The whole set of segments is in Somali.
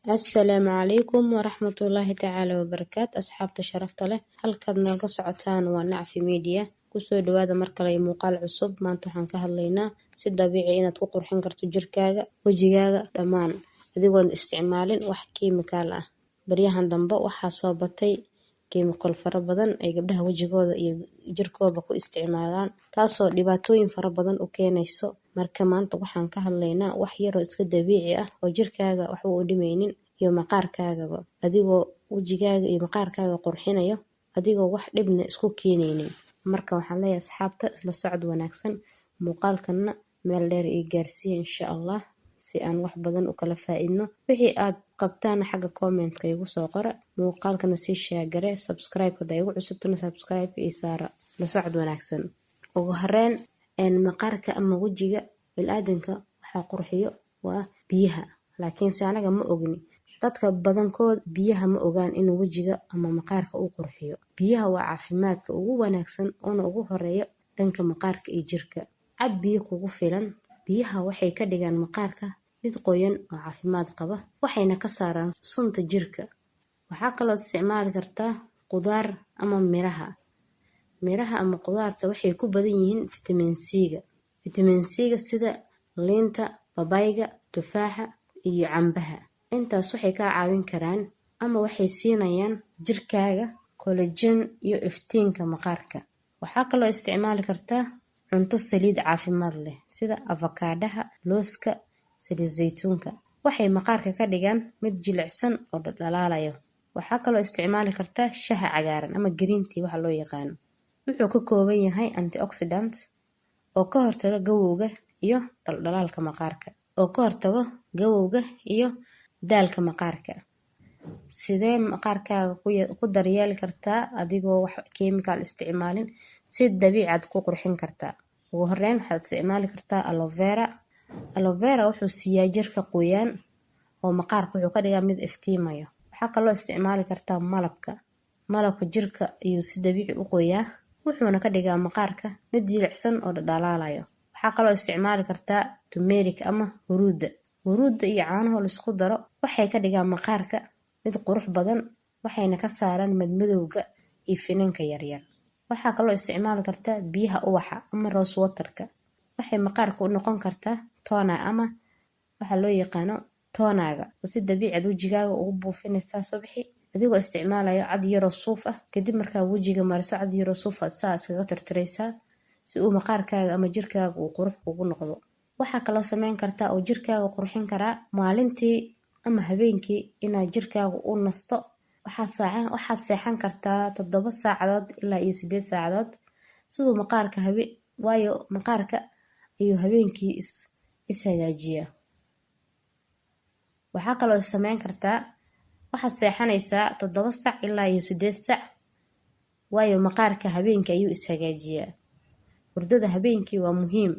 السلام عليكم ورحمة الله تعالى وبركاته أصحابتا شرفتا له halkaad nooga socotaan waa Nacfi Media kusoo dhawaada mar kale iyo muuqaal cusub maanta waxaan ka hadlaynaa si dabiici inaad ku qurxin karto jirkaaga wajigaaga dhammaan adigoon isticmaalin wax kiimikaal ah baryahan dambe waxaa soo batay kiimikaal fara badan ay gabdhaha wajigooda iyo jirkooda ku isticmaalaan taasoo dhibaatooyin fara badan u keenayso marka maanta waxaan ka hadlaynaa wax yar oo iska dabiici ah oo jirkaaga waxba u dhimaynin iyo maqaarkaagaba adigoo wajigaaga iyo maqaarkaaga qurxinayo adigoo wax dhibna isku keenaynin marka waxaan leeyahay asxaabta isla socod wanaagsan muuqaalkana meel dheer ii gaarsiin insha Allah si aan wax badan u kala faa'iidno wixii aad qabtaan xagga comment-ka igu soo qora muuqaalkana si share subscribe hada igu cusubtana subscribe ii saara isla socod wanaagsan ugu horreyn maqaarka ama wajiga bini'aadamka waxa qurxiyo waa biyaha laakiin si anaga ma ogni dadka badankood biyaha ma ogaan in wajiga ama maqaarka uu qurxiyo biyaha waa caafimaadka ugu wanaagsan oo ugu horeeyo dhanka maqaarka iyo jirka cab biyo kugu filan biyaha waxay ka dhigaan maqaarka mid qoyan oo caafimaad qaba waxayna ka saaraan sunta jirka waxa kale oo isticmaali kartaa qudaar ama miraha ama qudaarta waxay ku badan yihiin vitamin C-ga sida liinta babayga tufaaxa iyo cambaha intaas waxay ka caawin karaan ama waxay siinayaan jirkaaga collagen iyo iftiinka maqaarka waxa kale oo isticmaali kartaa cunto saliid caafimaad leh sida avokadaha looska saliid zeytuunka waxay maqaarka ka dhigaan mid jilicsan oo dhalaalayo waxa kale oo isticmaali kartaa shaaha cagaaran ama green tea waxa loo yaqaan wuxuu ka kooban yahay antioxidants oo ka hortaga gabowga iyo dhaldhalaalka maqaarka iyo daalka maqaarka sidee maqaarkaaga ku daryeeli kartaa adigoo wax kiimikaal isticmaalin si dabiici ah ku qurxin kartaa ugu horreyn waxaad isticmaali kartaa aloe vera wuxuu siiyaa jirka qoyaan oo maqaarka wuxuu ka dhigaa mid iftiimayo waxa kale oo isticmaali kartaa malabka jirka iyo si dabiici u qoyaa wuxuuna ka dhigaa maqaarka mid jilicsan oo dhalaalayo waxa kale oo isticmaali kartaa turmeric ama huruudda iyo caanaha la isku daro waxay ka dhigaan maqaarka mid qurux badan waxayna ka saaraan madmadowga iyo finanka yaryar waxa kale oo isticmaali kartaa biyaha ubaxa ama rose water-ka waxay maqaarka u noqon kartaa toner ama waxa loo yaqaan tonaga si dabiici ah wajigaaga ugu buufinaysaa subaxii adigoo isticmaalayo cad yar oo suuf ah kadib markaa wajiga mariso cad yar oo suuf ah iskaga tirtiraysaa si uu maqaarkaaga ama jirkaaga uu qurux ugu noqdo waxa kale oo sameyn kartaa oo jirkaaga qurxin karaa maalintii ama habeenkii inaad jirkaaga u nasto waxaad seexan kartaa 7 saacadood ilaa 8 saacadood sidoo maqaarka iyo habeenkii is hagaajiya waxa kale oo sameyn kartaa waxaad seexanaysaa 7 saac ilaa 8 saac waayo maqaarka habeenkii ayuu is hagaajiyaa hurdada habeenkii waa muhiim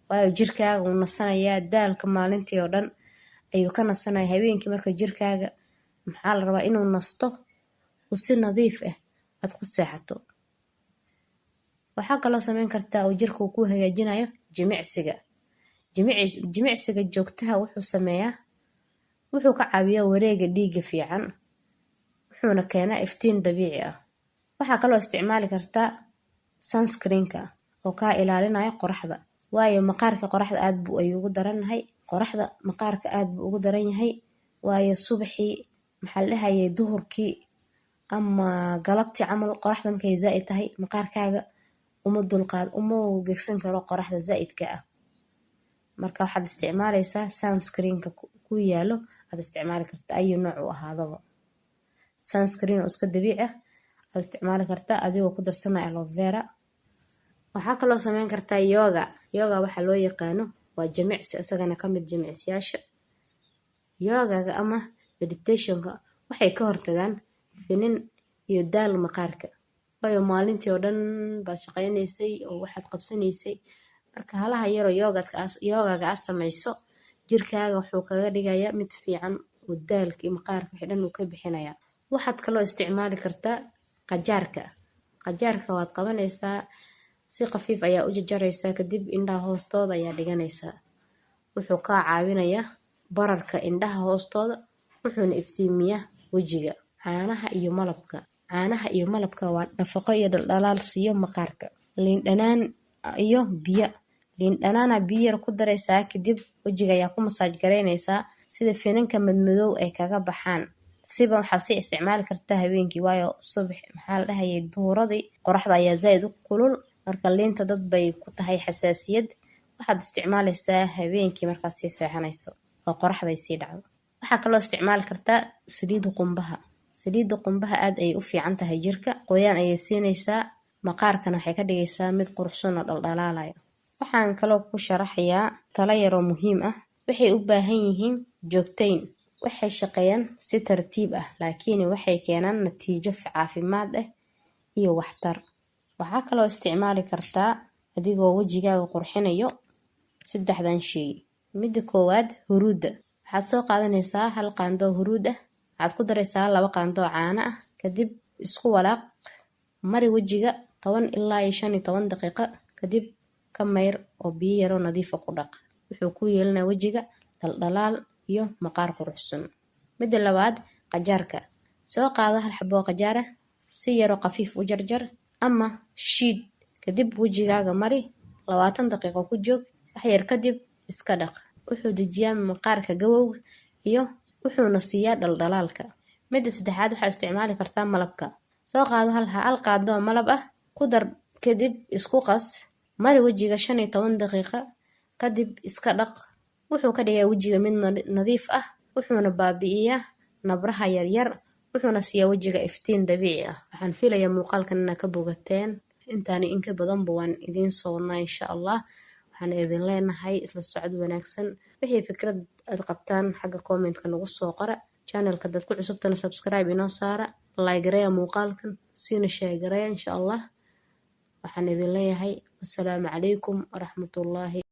waayo jirkaaga uu nasanayaa daalka maalintii oo dhan ayuu ka nasanayaa habeenkii marka jirkaaga maxaa la rabaa inuu nasto oo si nadiif ah aad ku seexato waxa kale oo sameyn kartaa oo jirka ku hagaajinayo jimicsiga joogtaha wuxuu ka caawiyaa wareegga dhiigga fiican wuxuuna keenaa iftiin dabiici ah waxa kale oo isticmaali kartaa sunscreen-ka oo ka ilaalinaya qoraxda waayo maqaarka qoraxda aad buu ugu daran yahay waayo subaxii maxaa la dhahaye duhurkii ama galabtii camal qoraxda markay zaid tahay maqaarkaaga uma gegsan karo qoraxda zaidka ah marka waxaad isticmaalaysaa sunscreen-ka ku yaalo aad isticmaali kartaa ayu nooc u ahaadaba sunscreen oo iska dabiici ah aad isticmaali kartaa adigoo ku darsanaya aloe vera waxa kale oo sameyn kartaa yoga waxa loo yaqaano waa jimicsi asagana kamid jimicsiyaasha yogaga ama meditationka waxay ka hortagaan finan iyo daal maqaarka waayo maalintii oo dhan baad shaqaynaysay oo waxaad qabsanaysay marka halaha yar oo yogaga aad samayso jirkaaga wuxuu kaga dhigayaa mid fiican oo daalka iyo maqaarka xidhan uu ka bixinayaa waxaad kale oo isticmaali kartaa qajaarka waad qabanaysaa si khafiif ayaa u jarjaraysaa kadib indhaha hoostooda ayaa dhiganaysaa wuxuu ka caawinayaa bararka indhaha hoostooda wuxuuna iftiimiyaa wejiga. Caanaha iyo malabka waa nafaqo iyo dhaldhalaal siiyo maqaarka. Liin dhanaan iyo biyo. Liin dhanaana biyo yar ku daraysaa, kadib wejiga ayaa ku masaaj garaynaysaa sida finanka madmadow ay kaga baxaan. Siba waxaa sii isticmaali kartaa habeenkii, waayo subax maxaa la dhahayay duhuradii qoraxda ayaa zaid u kulul, marka liinta dad bay ku tahay xasaasiyad. waxaad isticmaalaysaa habeenkii markaad sii seexanayso oo qoraxday sii dhacdo. waxaa kaloo isticmaali kartaa saliida qumbaha aad ay u fiican tahay jirka, qoyaan ayay siinaysaa, maqaarkana waxay ka dhigaysaa mid quruxsan oo dhaldhalaalayo. waxaan kaloo ku sharaxayaa talo yaroo muhiim ah. waxay u baahan yihiin joogtayn. waxay shaqeeyaan si tartiib ah, laakiin waxay keenaan natiijo caafimaad ah iyo waxtar. waxaa kaloo isticmaali kartaa adigoo wejigaaga qurxinayo 3 shay. Mida koowaad, huruudda. waxaad soo qaadanaysaa 1 qaando huruud ah, waxaad ku daraysaa 2 qaando caano ah, kadib isku walaaq. mari wejiga 10 ilaa 15 daqiiqo, kadib ka mayr oo biyo yar oo nadiif ah ku dhaq. wuxuu ku yeelanayaa wejiga dhaldhalaal iyo maqaar quruxsan. Mida labaad, qajaarka. soo qaado 1 xabo qajaar ah, si yar oo khafiif u jarjar ama shiid, kadib wejigaaga mari 20 daqiiqo ku joog, wax yar kadib iska dhaq. wuxuu dejiyaa maqaarka gabowga iyo wuxuuna siiyaa dhaldhalaalka. Mida saddexaad, waxaad isticmaali kartaa malabka. soo qaado 1 qaando malab ah, ku dar, kadib isku qas, mari wejiga 15 daqiiqo, kadib iska dhaq. wuxuu ka dhigaa wejiga mid nadiif ah, wuxuuna baabi'iyaa nabraha yaryar, wuxuuna siiyaa wejiga iftiin dabiici ah. waxaan filayaa muuqaalkan inaad ka bogateen. intaani in ka badanba waan idiin soo wadnaa insha Allah. waxaan idin leenahay isla socod wanaagsan. wixii fikrad aad qabtaan xagga comment-ka nagu soo qora. channel-ka dad ku cusubtana subscribe inoo saara, like gareeya muuqaalkan, siina share gareeya insha Allah. waxaan idin leeyahay assalaamu calaykum waraxmatullaahi